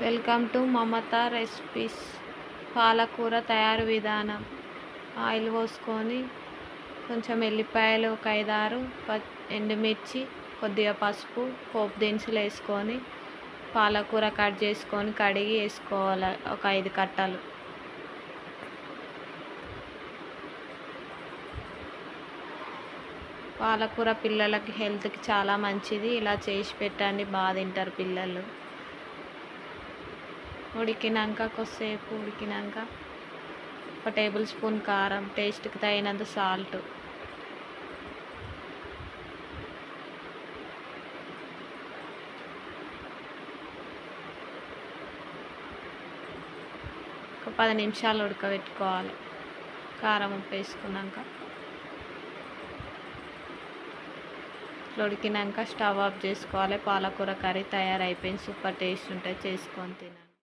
Welcome to Mamata recipes. పాలకూర తయారు విధానం. ఆయిల్ పోసుకొని కొంచెం ఎల్లిపాయలు ఒక 5-6, ఎండుమిర్చి, కొద్దిగా పసుపు, పోపు దినుసులు వేసుకొని పాలకూర కట్ చేసుకొని కడిగి వేసుకోవాలి ఒక 5 కట్టలు. పాలకూర పిల్లలకి హెల్త్కి చాలా మంచిది. ఇలా చేసి పెట్టండి, బాగా తింటారు పిల్లలు. కొద్దిసేపు ఉడికినాక 1 టేబుల్ స్పూన్ కారం, టేస్ట్కి తగినంత సాల్ట్, ఒక 10 నిమిషాలు ఉడకబెట్టుకోవాలి. కారం ఉప్పు వేసుకున్నాక ఉడికినాక స్టవ్ ఆఫ్ చేసుకోవాలి. పాలకూర కర్రీ తయారైపోయింది. సూపర్ టేస్ట్ ఉంటుంది, చేసుకొని తినండి.